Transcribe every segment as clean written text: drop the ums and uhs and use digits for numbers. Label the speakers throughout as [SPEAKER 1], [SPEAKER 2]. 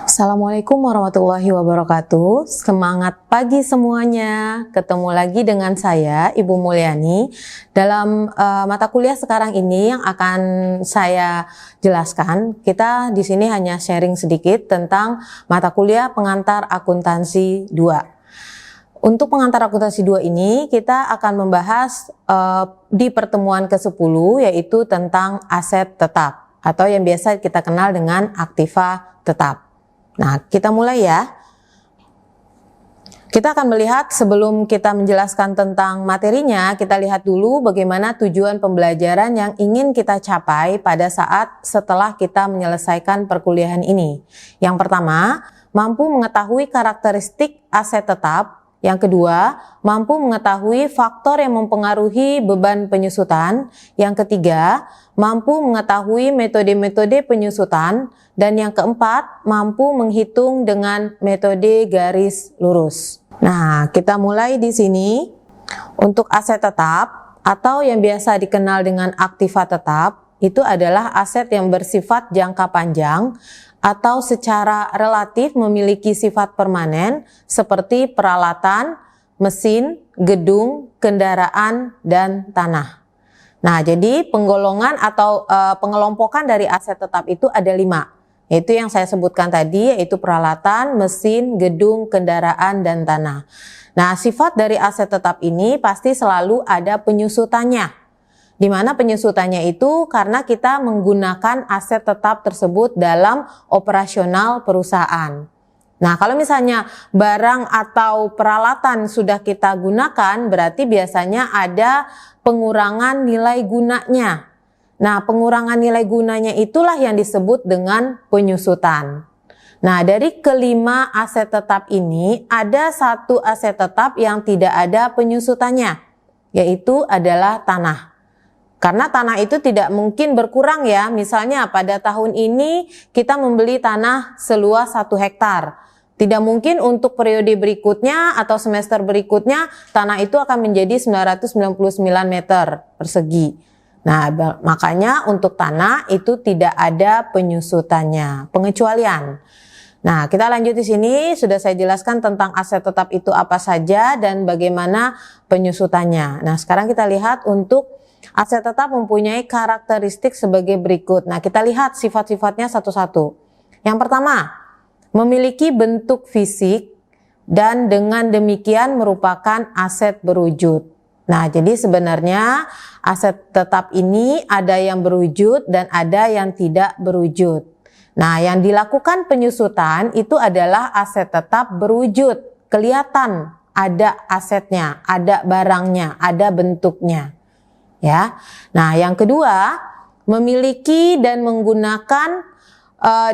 [SPEAKER 1] Assalamualaikum warahmatullahi wabarakatuh. Semangat pagi semuanya. Ketemu lagi dengan saya, Ibu Mulyani, dalam mata kuliah sekarang ini yang akan saya jelaskan. Kita di sini hanya sharing sedikit tentang mata kuliah pengantar akuntansi 2. Untuk pengantar akuntansi 2 ini kita akan membahas di pertemuan ke-10, yaitu tentang aset tetap atau yang biasa kita kenal dengan aktiva tetap. Nah, kita mulai ya. Kita akan melihat sebelum kita menjelaskan tentang materinya, kita lihat dulu bagaimana tujuan pembelajaran yang ingin kita capai pada saat setelah kita menyelesaikan perkuliahan ini. Yang pertama, mampu mengetahui karakteristik aset tetap. Yang kedua, mampu mengetahui faktor yang mempengaruhi beban penyusutan. Yang ketiga, mampu mengetahui metode-metode penyusutan. Dan yang keempat, mampu menghitung dengan metode garis lurus. Nah, kita mulai di sini. Untuk aset tetap atau yang biasa dikenal dengan aktiva tetap, itu adalah aset yang bersifat jangka panjang atau secara relatif memiliki sifat permanen seperti peralatan, mesin, gedung, kendaraan, dan tanah. Nah, jadi penggolongan atau pengelompokan dari aset tetap itu ada 5. Yaitu yang saya sebutkan tadi, yaitu peralatan, mesin, gedung, kendaraan, dan tanah. Nah, sifat dari aset tetap ini pasti selalu ada penyusutannya. Di mana penyusutannya itu karena kita menggunakan aset tetap tersebut dalam operasional perusahaan. Nah, kalau misalnya barang atau peralatan sudah kita gunakan, berarti biasanya ada pengurangan nilai gunanya. Nah, pengurangan nilai gunanya itulah yang disebut dengan penyusutan. Nah, dari kelima aset tetap ini, ada satu aset tetap yang tidak ada penyusutannya, yaitu adalah tanah. Karena tanah itu tidak mungkin berkurang ya. Misalnya pada tahun ini kita membeli tanah seluas 1 hektar. Tidak mungkin untuk periode berikutnya atau semester berikutnya tanah itu akan menjadi 999 meter persegi. Nah, makanya untuk tanah itu tidak ada penyusutannya, pengecualian. Nah, kita lanjut di sini, sudah saya jelaskan tentang aset tetap itu apa saja dan bagaimana penyusutannya. Nah, sekarang kita lihat untuk aset tetap mempunyai karakteristik sebagai berikut. Nah, kita lihat sifat-sifatnya satu-satu. Yang pertama, memiliki bentuk fisik dan dengan demikian merupakan aset berwujud. Nah, jadi sebenarnya aset tetap ini ada yang berwujud dan ada yang tidak berwujud. Nah, yang dilakukan penyusutan itu adalah aset tetap berwujud, kelihatan ada asetnya, ada barangnya, ada bentuknya. Ya. Nah, yang kedua, memiliki dan menggunakan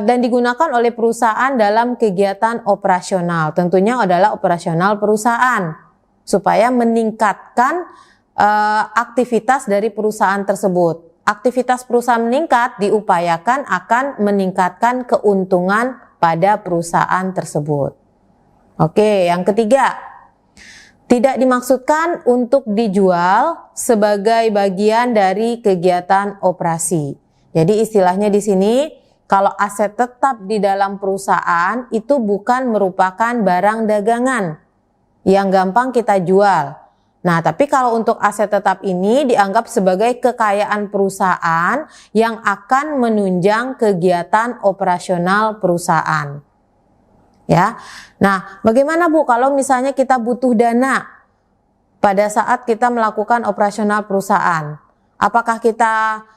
[SPEAKER 1] dan digunakan oleh perusahaan dalam kegiatan operasional. Tentunya adalah operasional perusahaan supaya meningkatkan aktivitas dari perusahaan tersebut. Aktivitas perusahaan meningkat diupayakan akan meningkatkan keuntungan pada perusahaan tersebut. Oke, yang ketiga, tidak dimaksudkan untuk dijual sebagai bagian dari kegiatan operasi. Jadi istilahnya di sini, kalau aset tetap di dalam perusahaan itu bukan merupakan barang dagangan yang gampang kita jual. Nah, tapi kalau untuk aset tetap ini dianggap sebagai kekayaan perusahaan yang akan menunjang kegiatan operasional perusahaan. Ya. Nah, bagaimana Bu kalau misalnya kita butuh dana pada saat kita melakukan operasional perusahaan? Apakah kita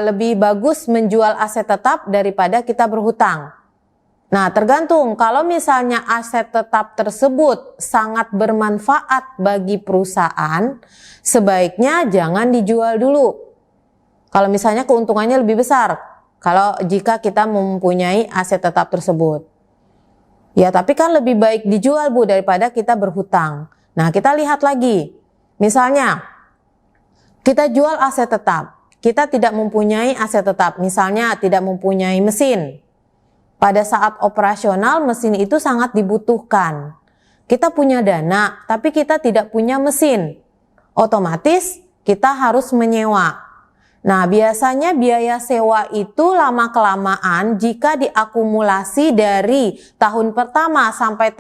[SPEAKER 1] lebih bagus menjual aset tetap daripada kita berhutang? Nah, tergantung. Kalau misalnya aset tetap tersebut sangat bermanfaat bagi perusahaan, sebaiknya jangan dijual dulu. Kalau misalnya keuntungannya lebih besar, kalau jika kita mempunyai aset tetap tersebut. Ya, tapi kan lebih baik dijual Bu daripada kita berhutang. Nah, kita lihat lagi. Misalnya, Kita jual aset tetap. Kita tidak mempunyai aset tetap, misalnya tidak mempunyai mesin. Pada saat operasional mesin itu sangat dibutuhkan. Kita punya dana, tapi kita tidak punya mesin. Otomatis kita harus menyewa. Nah, biasanya biaya sewa itu lama-kelamaan jika diakumulasi dari tahun pertama sampai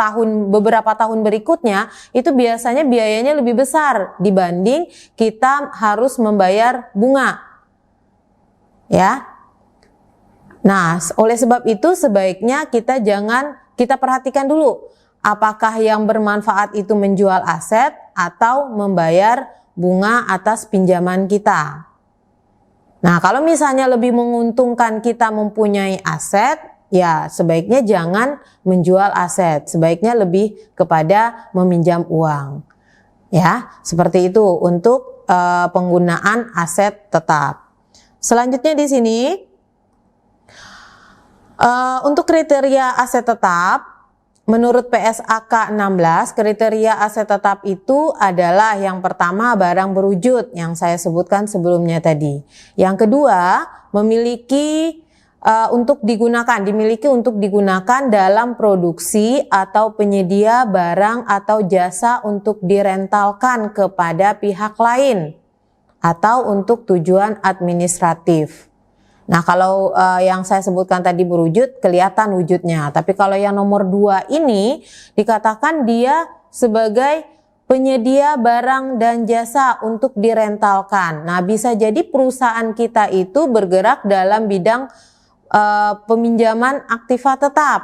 [SPEAKER 1] beberapa tahun berikutnya, itu biasanya biayanya lebih besar dibanding kita harus membayar bunga. Ya. Nah, oleh sebab itu sebaiknya kita perhatikan dulu apakah yang bermanfaat itu menjual aset atau membayar bunga atas pinjaman kita. Nah, kalau misalnya lebih menguntungkan kita mempunyai aset, ya sebaiknya jangan menjual aset, sebaiknya lebih kepada meminjam uang. Ya, seperti itu untuk penggunaan aset tetap. Selanjutnya di sini untuk kriteria aset tetap, menurut PSAK 16, kriteria aset tetap itu adalah yang pertama barang berwujud yang saya sebutkan sebelumnya tadi. Yang kedua, dimiliki untuk digunakan dalam produksi atau penyedia barang atau jasa untuk direntalkan kepada pihak lain atau untuk tujuan administratif. Nah, kalau yang saya sebutkan tadi berwujud, kelihatan wujudnya. Tapi kalau yang nomor 2 ini dikatakan dia sebagai penyedia barang dan jasa untuk direntalkan. Nah, bisa jadi perusahaan kita itu bergerak dalam bidang peminjaman aktiva tetap.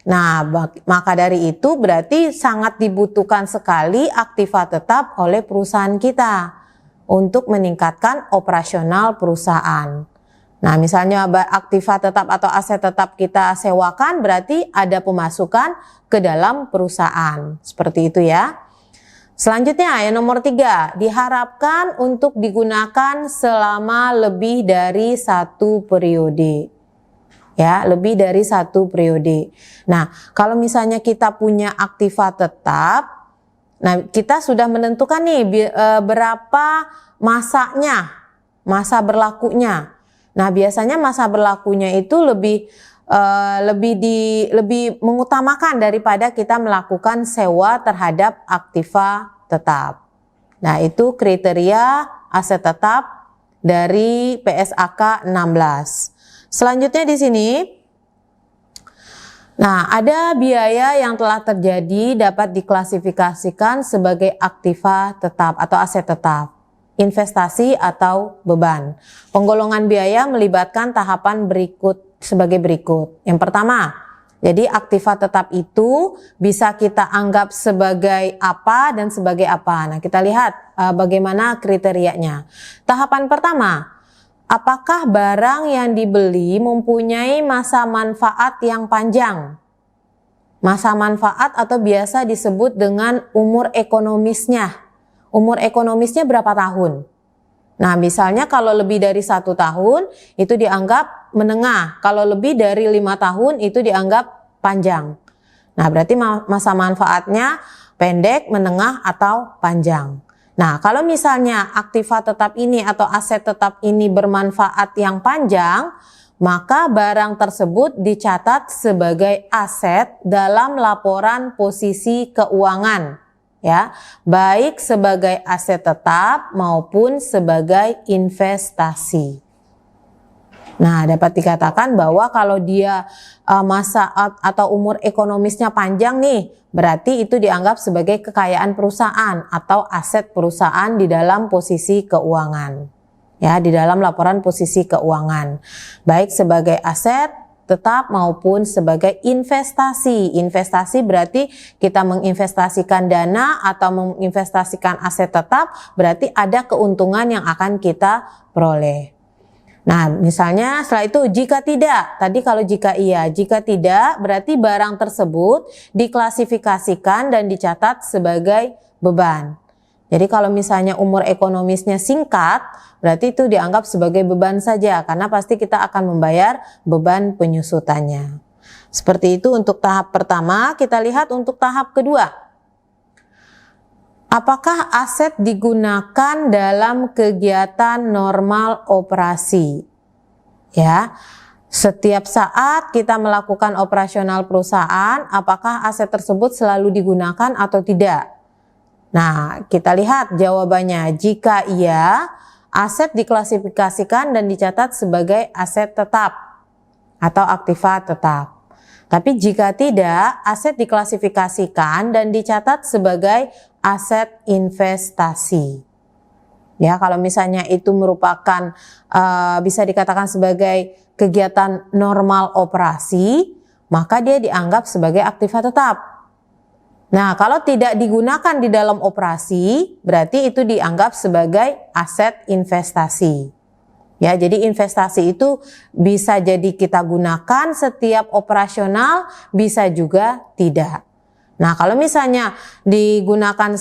[SPEAKER 1] Nah, maka dari itu berarti sangat dibutuhkan sekali aktiva tetap oleh perusahaan kita untuk meningkatkan operasional perusahaan. Nah, misalnya aktiva tetap atau aset tetap kita sewakan berarti ada pemasukan ke dalam perusahaan. Seperti itu ya. Selanjutnya yang nomor 3, diharapkan untuk digunakan selama lebih dari 1 periode. Ya, lebih dari 1 periode. Nah, kalau misalnya kita punya aktiva tetap, nah kita sudah menentukan nih berapa masanya, masa berlakunya. Nah, biasanya masa berlakunya itu lebih mengutamakan daripada kita melakukan sewa terhadap aktiva tetap. Nah, itu kriteria aset tetap dari PSAK 16. Selanjutnya di sini, nah ada biaya yang telah terjadi dapat diklasifikasikan sebagai aktiva tetap atau aset tetap, investasi atau beban. Penggolongan biaya melibatkan tahapan sebagai berikut. Yang pertama, jadi aktiva tetap itu bisa kita anggap sebagai apa dan sebagai apa. Nah, kita lihat bagaimana kriterianya. Tahapan pertama, apakah barang yang dibeli mempunyai masa manfaat yang panjang? Masa manfaat atau biasa disebut dengan umur ekonomisnya. Umur ekonomisnya berapa tahun? Nah, misalnya kalau lebih dari 1 tahun itu dianggap menengah, kalau lebih dari 5 tahun itu dianggap panjang. Nah, berarti masa manfaatnya pendek, menengah, atau panjang. Nah, kalau misalnya aktiva tetap ini atau aset tetap ini bermanfaat yang panjang, maka barang tersebut dicatat sebagai aset dalam laporan posisi keuangan. Ya, baik sebagai aset tetap maupun sebagai investasi. Nah, dapat dikatakan bahwa kalau dia masa atau umur ekonomisnya panjang nih, berarti itu dianggap sebagai kekayaan perusahaan atau aset perusahaan di dalam posisi keuangan. Ya, di dalam laporan posisi keuangan. Baik sebagai aset tetap maupun sebagai investasi. Investasi berarti kita menginvestasikan dana atau menginvestasikan aset tetap, berarti ada keuntungan yang akan kita peroleh. Nah, misalnya setelah itu jika tidak, tadi kalau jika iya, jika tidak berarti barang tersebut diklasifikasikan dan dicatat sebagai beban. Jadi kalau misalnya umur ekonomisnya singkat, berarti itu dianggap sebagai beban saja karena pasti kita akan membayar beban penyusutannya. Seperti itu untuk tahap pertama. Kita lihat untuk tahap kedua. Apakah aset digunakan dalam kegiatan normal operasi? Ya, setiap saat kita melakukan operasional perusahaan, apakah aset tersebut selalu digunakan atau tidak? Nah, kita lihat jawabannya. Jika iya, aset diklasifikasikan dan dicatat sebagai aset tetap atau aktiva tetap. Tapi jika tidak, aset diklasifikasikan dan dicatat sebagai aset investasi. Ya, kalau misalnya itu merupakan bisa dikatakan sebagai kegiatan normal operasi, maka dia dianggap sebagai aktiva tetap. Nah, kalau tidak digunakan di dalam operasi, berarti itu dianggap sebagai aset investasi. Ya, jadi investasi itu bisa jadi kita gunakan setiap operasional, bisa juga tidak. Nah, kalau misalnya digunakan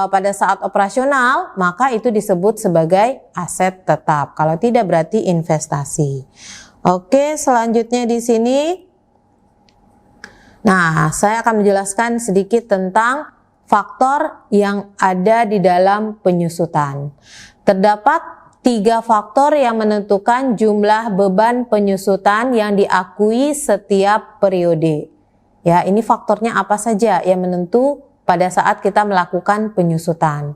[SPEAKER 1] pada saat operasional, maka itu disebut sebagai aset tetap. Kalau tidak, berarti investasi. Oke, selanjutnya di sini. Nah, saya akan menjelaskan sedikit tentang faktor yang ada di dalam penyusutan. Terdapat 3 faktor yang menentukan jumlah beban penyusutan yang diakui setiap periode. Ya, ini faktornya apa saja yang menentu pada saat kita melakukan penyusutan.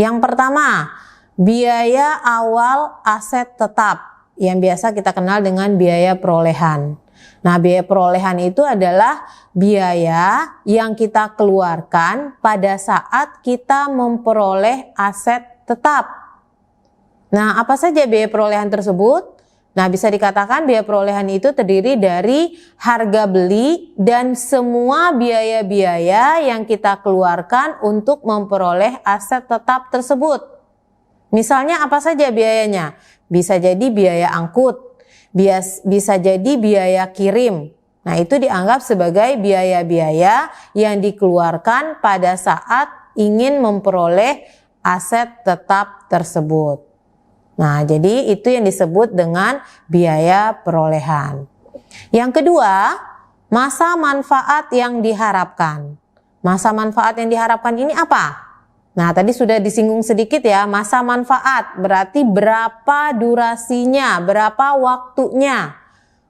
[SPEAKER 1] Yang pertama, biaya awal aset tetap yang biasa kita kenal dengan biaya perolehan. Nah, biaya perolehan itu adalah biaya yang kita keluarkan pada saat kita memperoleh aset tetap. Nah, apa saja biaya perolehan tersebut? Nah, bisa dikatakan biaya perolehan itu terdiri dari harga beli dan semua biaya-biaya yang kita keluarkan untuk memperoleh aset tetap tersebut. Misalnya apa saja biayanya? Bisa jadi biaya angkut, bisa jadi biaya kirim. Nah, itu dianggap sebagai biaya-biaya yang dikeluarkan pada saat ingin memperoleh aset tetap tersebut. Nah, jadi itu yang disebut dengan biaya perolehan. Yang kedua, masa manfaat yang diharapkan. Masa manfaat yang diharapkan ini apa? Nah, tadi sudah disinggung sedikit ya, masa manfaat berarti berapa durasinya, berapa waktunya.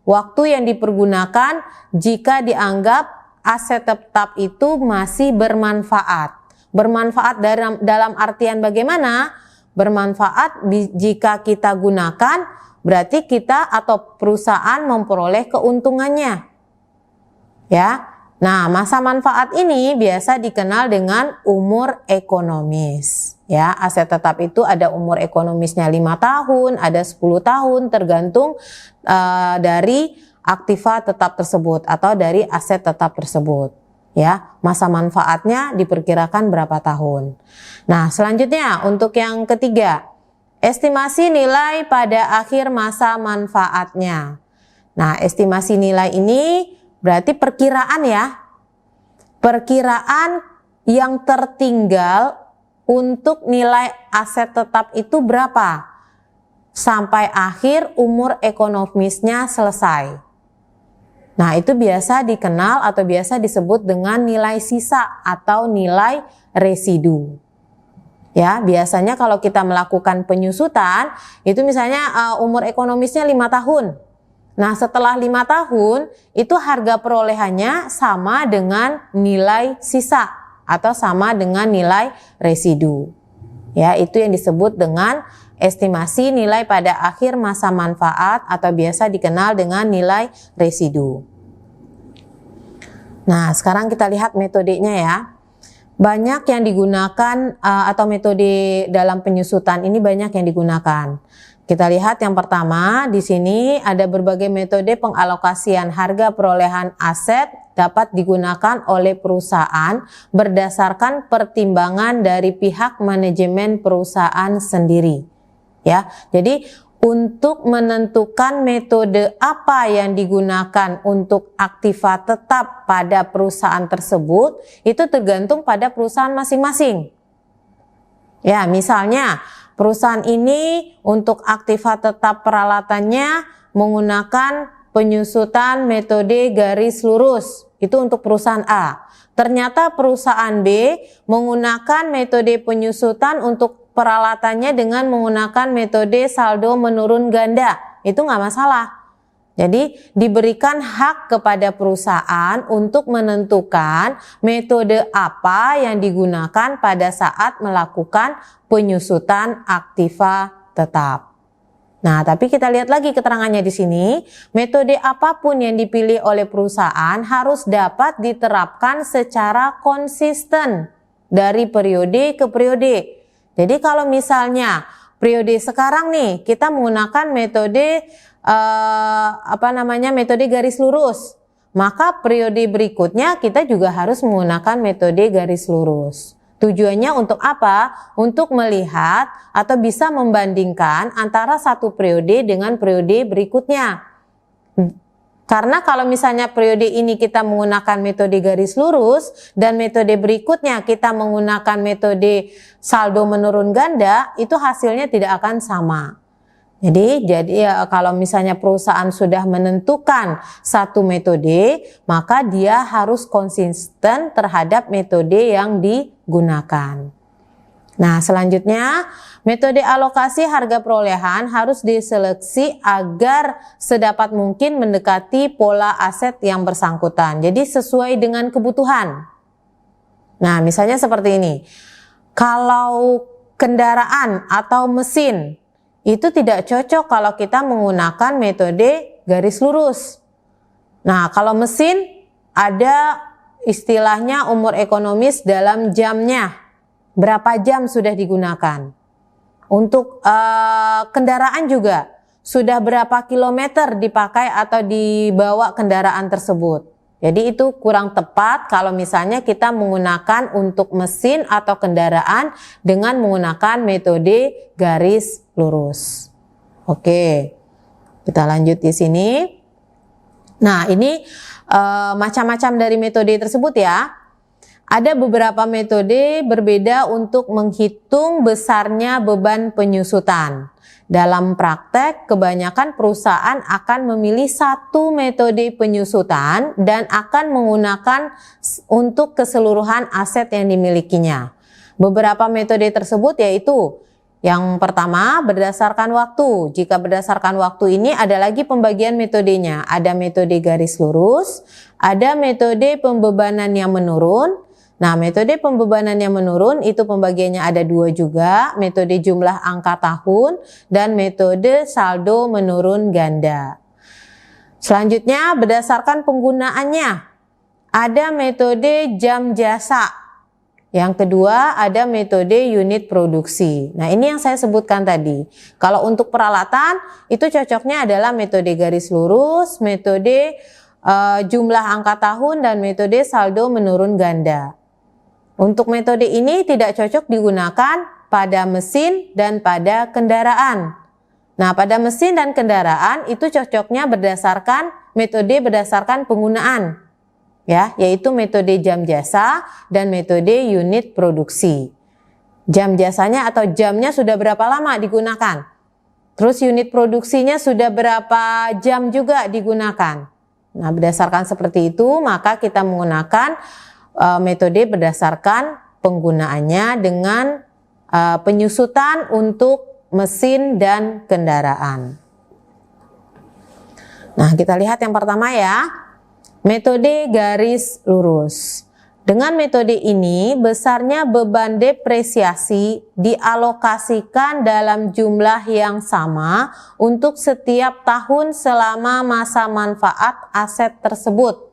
[SPEAKER 1] Waktu yang dipergunakan jika dianggap aset tetap itu masih bermanfaat. Bermanfaat dalam artian bagaimana? Bermanfaat jika kita gunakan, berarti kita atau perusahaan memperoleh keuntungannya. Ya. Nah, masa manfaat ini biasa dikenal dengan umur ekonomis. Ya, aset tetap itu ada umur ekonomisnya 5 tahun, ada 10 tahun, tergantung dari aktiva tetap tersebut atau dari aset tetap tersebut. Ya, masa manfaatnya diperkirakan berapa tahun. Nah, selanjutnya untuk yang ketiga, estimasi nilai pada akhir masa manfaatnya. Nah, estimasi nilai ini berarti perkiraan ya, perkiraan yang tertinggal untuk nilai aset tetap itu berapa sampai akhir umur ekonomisnya selesai. Nah, itu biasa dikenal atau biasa disebut dengan nilai sisa atau nilai residu. Ya, biasanya kalau kita melakukan penyusutan, itu misalnya umur ekonomisnya 5 tahun. Nah, setelah 5 tahun, itu harga perolehannya sama dengan nilai sisa atau sama dengan nilai residu. Ya, itu yang disebut dengan estimasi nilai pada akhir masa manfaat atau biasa dikenal dengan nilai residu. Nah, sekarang kita lihat metodenya ya. Banyak yang digunakan atau metode dalam penyusutan ini banyak yang digunakan. Kita lihat yang pertama, di sini ada berbagai metode pengalokasian harga perolehan aset dapat digunakan oleh perusahaan berdasarkan pertimbangan dari pihak manajemen perusahaan sendiri. Ya, jadi untuk menentukan metode apa yang digunakan untuk aktiva tetap pada perusahaan tersebut, itu tergantung pada perusahaan masing-masing. Ya, misalnya perusahaan ini untuk aktiva tetap peralatannya menggunakan penyusutan metode garis lurus. Itu untuk perusahaan A. Ternyata perusahaan B menggunakan metode penyusutan untuk peralatannya dengan menggunakan metode saldo menurun ganda. Itu nggak masalah. Jadi diberikan hak kepada perusahaan untuk menentukan metode apa yang digunakan pada saat melakukan penyusutan aktiva tetap. Nah, tapi kita lihat lagi keterangannya di sini. Metode apapun yang dipilih oleh perusahaan harus dapat diterapkan secara konsisten dari periode ke periode. Jadi kalau misalnya periode sekarang nih kita menggunakan metode metode garis lurus, maka periode berikutnya kita juga harus menggunakan metode garis lurus. Tujuannya untuk apa? Untuk melihat atau bisa membandingkan antara satu periode dengan periode berikutnya. Karena kalau misalnya periode ini kita menggunakan metode garis lurus dan metode berikutnya kita menggunakan metode saldo menurun ganda, itu hasilnya tidak akan sama. Jadi kalau misalnya perusahaan sudah menentukan satu metode, maka dia harus konsisten terhadap metode yang digunakan. Nah, selanjutnya metode alokasi harga perolehan harus diseleksi agar sedapat mungkin mendekati pola aset yang bersangkutan. Jadi sesuai dengan kebutuhan. Nah, misalnya seperti ini. Kalau kendaraan atau mesin itu tidak cocok kalau kita menggunakan metode garis lurus. Nah, kalau mesin ada istilahnya umur ekonomis dalam jamnya. Berapa jam sudah digunakan. Untuk kendaraan juga sudah berapa kilometer dipakai atau dibawa kendaraan tersebut. Jadi itu kurang tepat kalau misalnya kita menggunakan untuk mesin atau kendaraan dengan menggunakan metode garis lurus. Oke, kita lanjut di sini. Nah, ini macam-macam dari metode tersebut ya. Ada beberapa metode berbeda untuk menghitung besarnya beban penyusutan. Dalam praktek, kebanyakan perusahaan akan memilih satu metode penyusutan dan akan menggunakan untuk keseluruhan aset yang dimilikinya. Beberapa metode tersebut yaitu yang pertama berdasarkan waktu. Jika berdasarkan waktu ini ada lagi pembagian metodenya. Ada metode garis lurus, ada metode pembebanan yang menurun. Nah, metode pembebanan yang menurun itu pembagiannya ada dua juga, metode jumlah angka tahun dan metode saldo menurun ganda. Selanjutnya berdasarkan penggunaannya, ada metode jam jasa. Yang kedua ada metode unit produksi. Nah, ini yang saya sebutkan tadi. Kalau untuk peralatan itu cocoknya adalah metode garis lurus, metode jumlah angka tahun dan metode saldo menurun ganda. Untuk metode ini tidak cocok digunakan pada mesin dan pada kendaraan. Nah, pada mesin dan kendaraan itu cocoknya berdasarkan metode berdasarkan penggunaan. Ya, yaitu metode jam jasa dan metode unit produksi. Jam jasanya atau jamnya sudah berapa lama digunakan. Terus unit produksinya sudah berapa jam juga digunakan. Nah, berdasarkan seperti itu maka kita menggunakan metode berdasarkan penggunaannya dengan penyusutan untuk mesin dan kendaraan. Nah, kita lihat yang pertama ya, metode garis lurus. Dengan metode ini, besarnya beban depresiasi dialokasikan dalam jumlah yang sama untuk setiap tahun selama masa manfaat aset tersebut.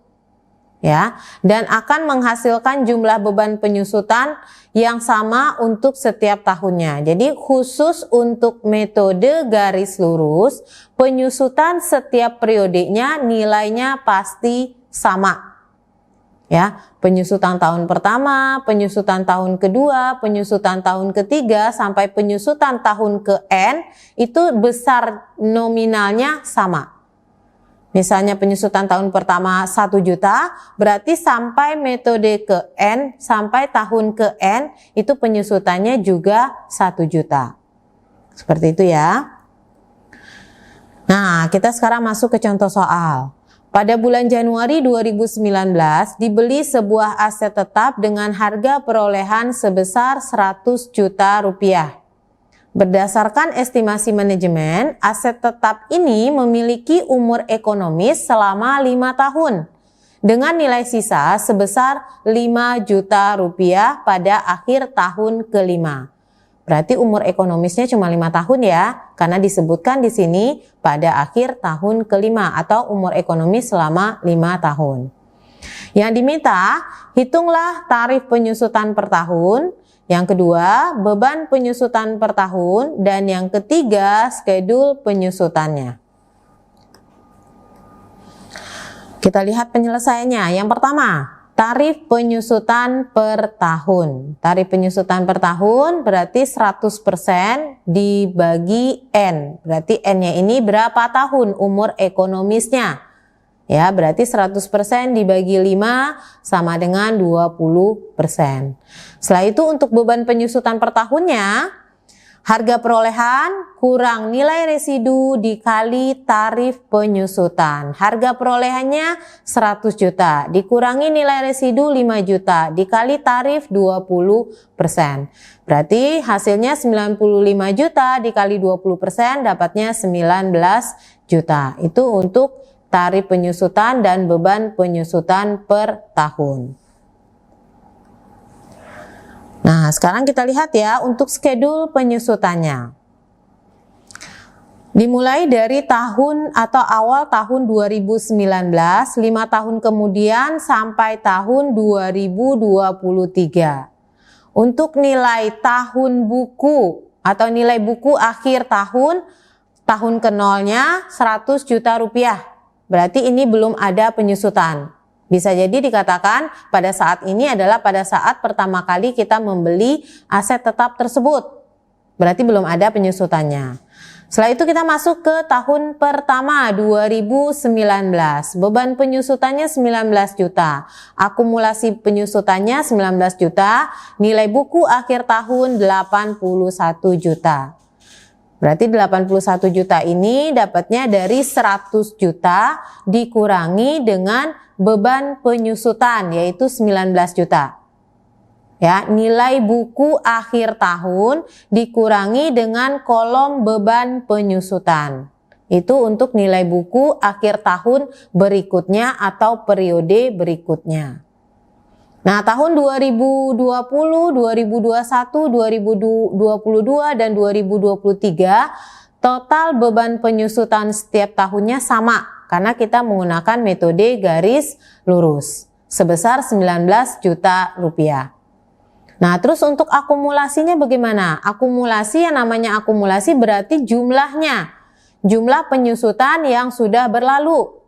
[SPEAKER 1] Ya, dan akan menghasilkan jumlah beban penyusutan yang sama untuk setiap tahunnya. Jadi khusus untuk metode garis lurus, penyusutan setiap periodenya nilainya pasti sama. Ya, penyusutan tahun pertama, penyusutan tahun kedua, penyusutan tahun ketiga sampai penyusutan tahun ke N itu besar nominalnya sama. Misalnya penyusutan tahun pertama 1 juta, berarti sampai metode ke N, sampai tahun ke N, itu penyusutannya juga 1 juta. Seperti itu ya. Nah, kita sekarang masuk ke contoh soal. Pada bulan Januari 2019 dibeli sebuah aset tetap dengan harga perolehan sebesar 100 juta rupiah. Berdasarkan estimasi manajemen, aset tetap ini memiliki umur ekonomis selama 5 tahun dengan nilai sisa sebesar 5 juta rupiah pada akhir tahun kelima. Berarti umur ekonomisnya cuma 5 tahun ya, karena disebutkan di sini pada akhir tahun kelima atau umur ekonomis selama 5 tahun. Yang diminta, hitunglah tarif penyusutan per tahun. Yang kedua, beban penyusutan per tahun. Dan yang ketiga, schedule penyusutannya. Kita lihat penyelesaiannya. Yang pertama, tarif penyusutan per tahun. Tarif penyusutan per tahun berarti 100% dibagi N. Berarti N-nya ini berapa tahun umur ekonomisnya? Ya, berarti 100% dibagi 5 sama dengan 20%. Setelah itu untuk beban penyusutan per tahunnya, harga perolehan kurang nilai residu dikali tarif penyusutan. Harga perolehannya 100 juta, dikurangi nilai residu 5 juta, dikali tarif 20%. Berarti hasilnya 95 juta dikali 20% dapatnya 19 juta. Itu untuk tarif penyusutan dan beban penyusutan per tahun. Nah, sekarang kita lihat ya untuk schedule penyusutannya. Dimulai dari tahun atau awal tahun 2019, 5 tahun kemudian sampai tahun 2023. Untuk nilai tahun buku atau nilai buku akhir tahun, tahun ke nolnya 100 juta rupiah. Berarti ini belum ada penyusutan. Bisa jadi dikatakan pada saat ini adalah pada saat pertama kali kita membeli aset tetap tersebut. Berarti belum ada penyusutannya. Setelah itu kita masuk ke tahun pertama 2019. Beban penyusutannya 19 juta. Akumulasi penyusutannya 19 juta. Nilai buku akhir tahun 81 juta. Berarti 81 juta ini dapatnya dari 100 juta dikurangi dengan beban penyusutan yaitu 19 juta. Ya, nilai buku akhir tahun dikurangi dengan kolom beban penyusutan. Itu untuk nilai buku akhir tahun berikutnya atau periode berikutnya. Nah, tahun 2020, 2021, 2022, dan 2023 total beban penyusutan setiap tahunnya sama karena kita menggunakan metode garis lurus sebesar 19 juta rupiah. Nah, terus untuk akumulasinya bagaimana? Akumulasi, yang namanya akumulasi berarti jumlahnya, jumlah penyusutan yang sudah berlalu.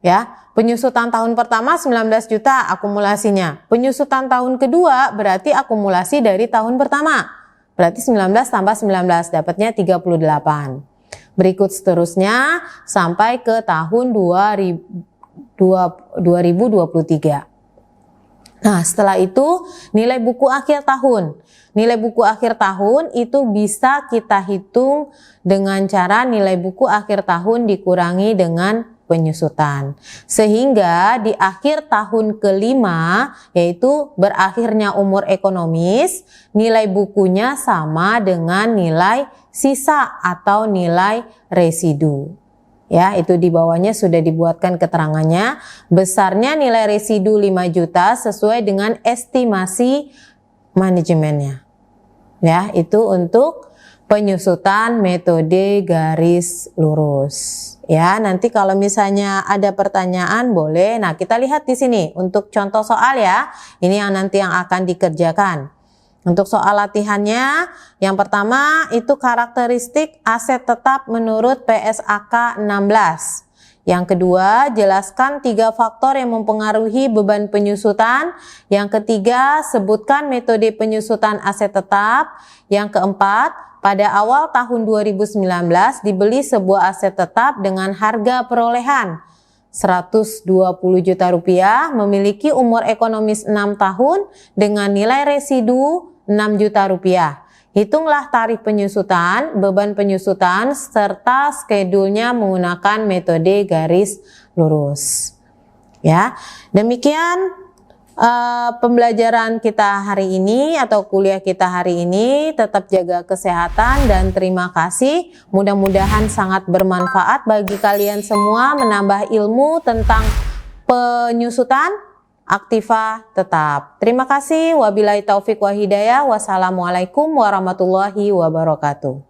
[SPEAKER 1] Ya, penyusutan tahun pertama 19 juta akumulasinya. Penyusutan tahun kedua berarti akumulasi dari tahun pertama. Berarti 19 tambah 19 dapatnya 38. Berikut seterusnya sampai ke tahun 2023. Nah, setelah itu nilai buku akhir tahun. Nilai buku akhir tahun itu bisa kita hitung dengan cara nilai buku akhir tahun dikurangi dengan penyusutan. Sehingga di akhir tahun kelima, yaitu berakhirnya umur ekonomis, nilai bukunya sama dengan nilai sisa atau nilai residu. Ya, itu di bawahnya sudah dibuatkan keterangannya. Besarnya nilai residu 5 juta sesuai dengan estimasi manajemennya. Ya, itu untuk penyusutan metode garis lurus. Ya, nanti kalau misalnya ada pertanyaan boleh. Nah, kita lihat di sini untuk contoh soal ya. Ini yang nanti yang akan dikerjakan. Untuk soal latihannya, yang pertama itu karakteristik aset tetap menurut PSAK 16. Yang kedua, jelaskan 3 faktor yang mempengaruhi beban penyusutan. Yang ketiga, sebutkan metode penyusutan aset tetap. Yang keempat, pada awal tahun 2019 dibeli sebuah aset tetap dengan harga perolehan 120 juta rupiah, memiliki umur ekonomis 6 tahun dengan nilai residu 6 juta rupiah. Hitunglah tarif penyusutan, beban penyusutan, serta skedulnya menggunakan metode garis lurus. Ya, demikian pembelajaran kita hari ini atau kuliah kita hari ini. Tetap jaga kesehatan dan terima kasih. Mudah-mudahan sangat bermanfaat bagi kalian semua, menambah ilmu tentang penyusutan Aktiva tetap. Terima kasih. Wabillahi taufik wa hidayah. Wassalamualaikum warahmatullahi wabarakatuh.